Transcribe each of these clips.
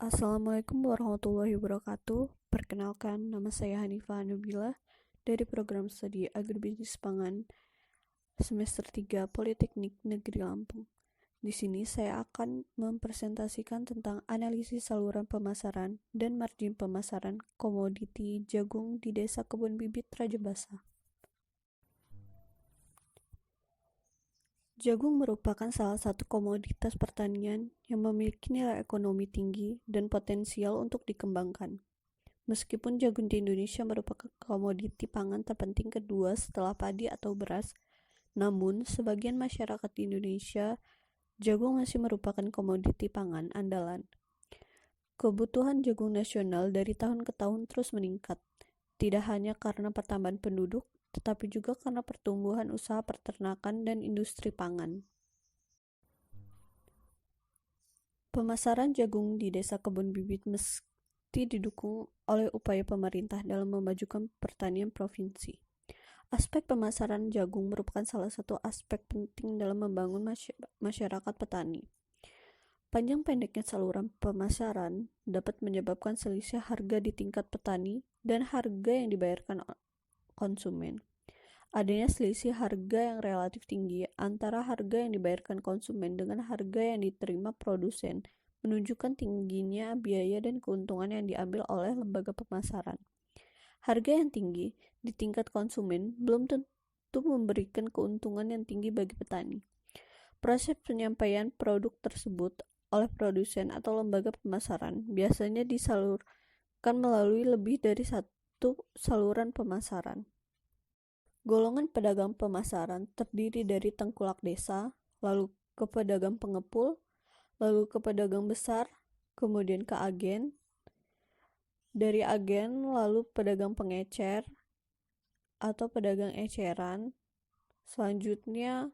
Assalamualaikum warahmatullahi wabarakatuh. Perkenalkan, nama saya Hanifah Nubila dari program studi Agribisnis Pangan semester 3 Politeknik Negeri Lampung. Di sini saya akan mempresentasikan tentang analisis saluran pemasaran dan margin pemasaran komoditi jagung di Desa Kebun Bibit Raja Basah. Jagung merupakan salah satu komoditas pertanian yang memiliki nilai ekonomi tinggi dan potensial untuk dikembangkan. Meskipun jagung di Indonesia merupakan komoditi pangan terpenting kedua setelah padi atau beras, namun sebagian masyarakat di Indonesia, jagung masih merupakan komoditi pangan andalan. Kebutuhan jagung nasional dari tahun ke tahun terus meningkat, tidak hanya karena pertambahan penduduk, tetapi juga karena pertumbuhan usaha peternakan dan industri pangan. Pemasaran jagung di Desa Kebun Bibit mesti didukung oleh upaya pemerintah dalam memajukan pertanian provinsi. Aspek pemasaran jagung merupakan salah satu aspek penting dalam membangun masyarakat petani. Panjang pendeknya saluran pemasaran dapat menyebabkan selisih harga di tingkat petani dan harga yang dibayarkan konsumen. Adanya selisih harga yang relatif tinggi antara harga yang dibayarkan konsumen dengan harga yang diterima produsen menunjukkan tingginya biaya dan keuntungan yang diambil oleh lembaga pemasaran. Harga yang tinggi di tingkat konsumen belum tentu memberikan keuntungan yang tinggi bagi petani. Proses penyampaian produk tersebut oleh produsen atau lembaga pemasaran biasanya disalurkan melalui lebih dari satu saluran pemasaran. Golongan pedagang pemasaran terdiri dari tengkulak desa, lalu ke pedagang pengepul, lalu ke pedagang besar, kemudian ke agen, dari agen lalu pedagang pengecer atau pedagang eceran, selanjutnya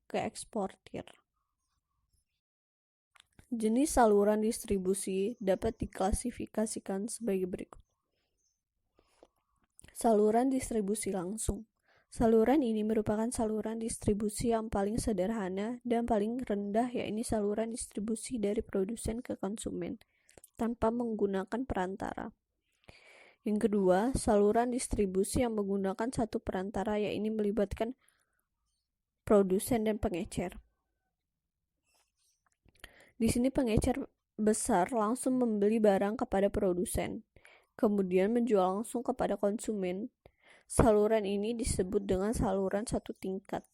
ke eksportir. Jenis saluran distribusi dapat diklasifikasikan sebagai berikut. Saluran distribusi langsung. Saluran ini merupakan saluran distribusi yang paling sederhana dan paling rendah, yaitu saluran distribusi dari produsen ke konsumen tanpa menggunakan perantara. Yang kedua, saluran distribusi yang menggunakan satu perantara, yaitu melibatkan produsen dan pengecer. Di sini pengecer besar langsung membeli barang kepada produsen, kemudian menjual langsung kepada konsumen. Saluran ini disebut dengan saluran satu tingkat.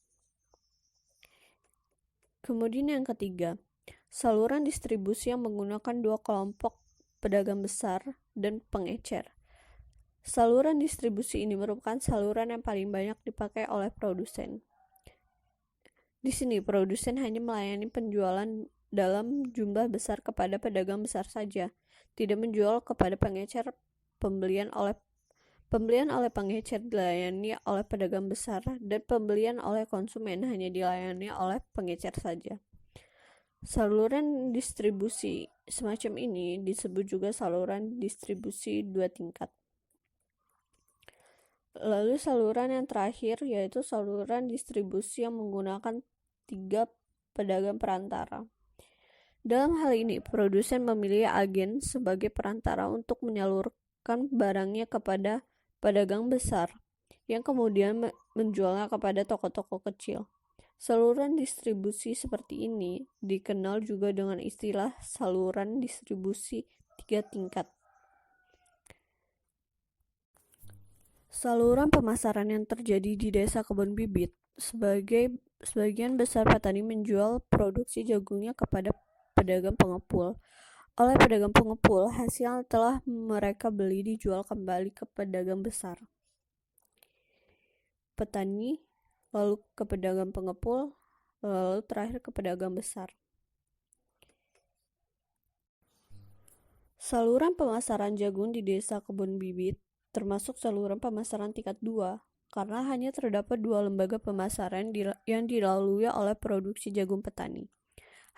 Kemudian yang ketiga, saluran distribusi yang menggunakan dua kelompok pedagang besar dan pengecer. Saluran distribusi ini merupakan saluran yang paling banyak dipakai oleh produsen. Di sini produsen hanya melayani penjualan dalam jumlah besar kepada pedagang besar saja, tidak menjual kepada pengecer. Pembelian oleh pengecer dilayani oleh pedagang besar dan pembelian oleh konsumen hanya dilayani oleh pengecer saja. Saluran distribusi semacam ini disebut juga saluran distribusi dua tingkat. Lalu saluran yang terakhir yaitu saluran distribusi yang menggunakan tiga pedagang perantara. Dalam hal ini, produsen memilih agen sebagai perantara untuk menyalurkan barangnya kepada pedagang besar, yang kemudian menjualnya kepada toko-toko kecil. Saluran distribusi seperti ini dikenal juga dengan istilah saluran distribusi tiga tingkat. Saluran pemasaran yang terjadi di Desa Kebun Bibit, sebagian besar petani menjual produksi jagungnya kepada pedagang pengepul. Oleh pedagang pengepul, hasil telah mereka beli dijual kembali ke pedagang besar. Petani, lalu ke pedagang pengepul, lalu terakhir ke pedagang besar. Saluran pemasaran jagung di Desa Kebun Bibit termasuk saluran pemasaran tingkat 2, karena hanya terdapat dua lembaga pemasaran yang dilalui oleh produksi jagung petani.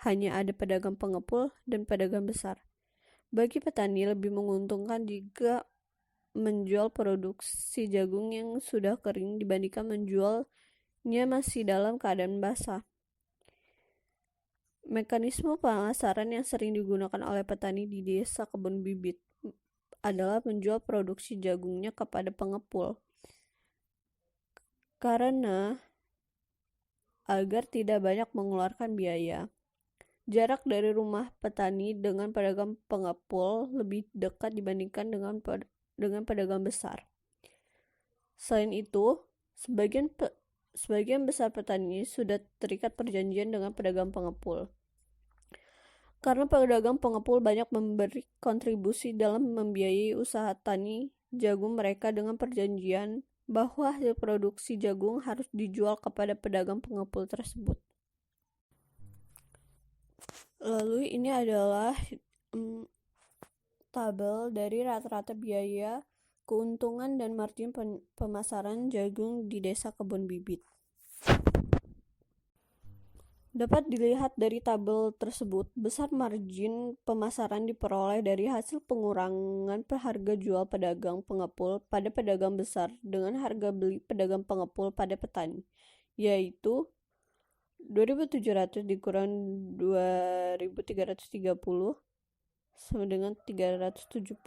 Hanya ada pedagang pengepul dan pedagang besar. Bagi petani lebih menguntungkan jika menjual produksi jagung yang sudah kering dibandingkan menjualnya masih dalam keadaan basah. Mekanisme pemasaran yang sering digunakan oleh petani di desa kebun bibit adalah menjual produksi jagungnya kepada pengepul. Karena agar tidak banyak mengeluarkan biaya, jarak dari rumah petani dengan pedagang pengepul lebih dekat dibandingkan dengan pedagang besar. Selain itu, sebagian besar petani sudah terikat perjanjian dengan pedagang pengepul. Karena pedagang pengepul banyak memberi kontribusi dalam membiayai usaha tani jagung mereka dengan perjanjian bahwa hasil produksi jagung harus dijual kepada pedagang pengepul tersebut. Lalu ini adalah tabel dari rata-rata biaya, keuntungan, dan margin pemasaran jagung di desa kebun bibit. Dapat dilihat dari tabel tersebut, besar margin pemasaran diperoleh dari hasil pengurangan harga jual pedagang pengepul pada pedagang besar dengan harga beli pedagang pengepul pada petani, yaitu 2.700 dikurang 2.330 sama dengan 370.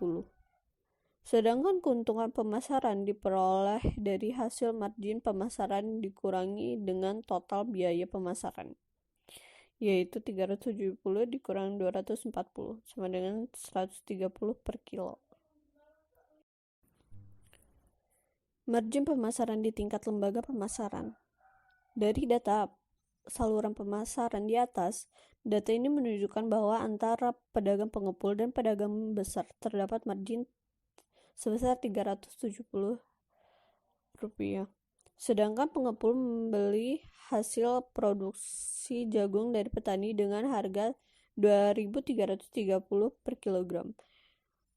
Sedangkan keuntungan pemasaran diperoleh dari hasil margin pemasaran dikurangi dengan total biaya pemasaran, yaitu 370 dikurang 240 sama dengan 130 per kilo. Margin pemasaran di tingkat lembaga pemasaran. Dari data saluran pemasaran di atas, data ini menunjukkan bahwa antara pedagang pengepul dan pedagang besar terdapat margin sebesar 370 rupiah. Sedangkan pengepul membeli hasil produksi jagung dari petani dengan harga 2.330 per kilogram.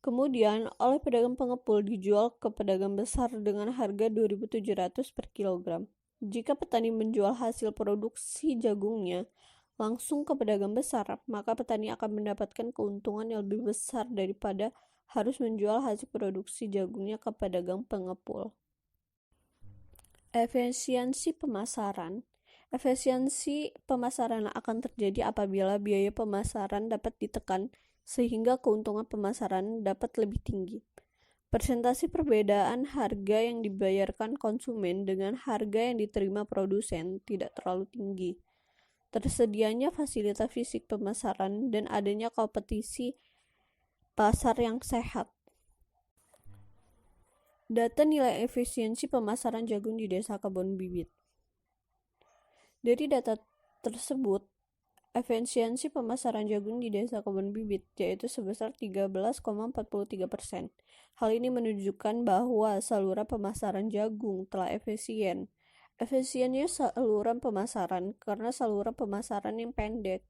Kemudian oleh pedagang pengepul dijual ke pedagang besar dengan harga 2.700 per kilogram. Jika petani menjual hasil produksi jagungnya langsung ke pedagang besar, maka petani akan mendapatkan keuntungan yang lebih besar daripada harus menjual hasil produksi jagungnya ke pedagang pengepul. Efisiensi pemasaran. Efisiensi pemasaran akan terjadi apabila biaya pemasaran dapat ditekan sehingga keuntungan pemasaran dapat lebih tinggi. Persentase perbedaan harga yang dibayarkan konsumen dengan harga yang diterima produsen tidak terlalu tinggi. Tersedianya fasilitas fisik pemasaran dan adanya kompetisi pasar yang sehat. Data nilai efisiensi pemasaran jagung di desa kebun bibit. Dari data tersebut, efisiensi pemasaran jagung di desa kebun bibit yaitu sebesar 13,43%. Hal ini menunjukkan bahwa saluran pemasaran jagung telah efisien. Efisiennya saluran pemasaran karena saluran pemasaran yang pendek.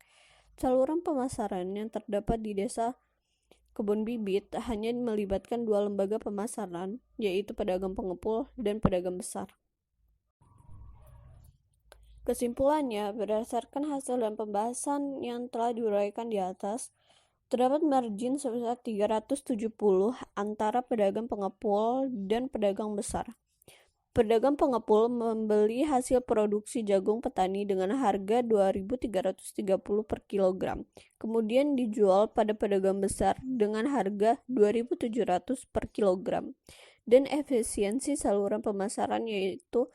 Saluran pemasaran yang terdapat di desa kebun bibit hanya melibatkan dua lembaga pemasaran, yaitu pedagang pengepul dan pedagang besar. Kesimpulannya, berdasarkan hasil dan pembahasan yang telah diuraikan di atas, terdapat margin sebesar 370 antara pedagang pengepul dan pedagang besar. Pedagang pengepul membeli hasil produksi jagung petani dengan harga 2.330 per kilogram. Kemudian dijual pada pedagang besar dengan harga 2.700 per kilogram. Dan efisiensi saluran pemasaran yaitu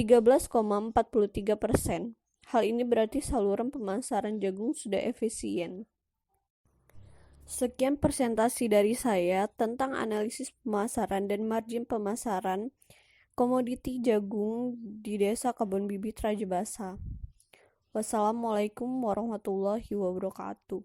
13,43%. Hal ini berarti saluran pemasaran jagung sudah efisien. Sekian presentasi dari saya tentang analisis pemasaran dan margin pemasaran komoditi jagung di desa kebun bibit Raja Basa. Wassalamualaikum warahmatullahi wabarakatuh.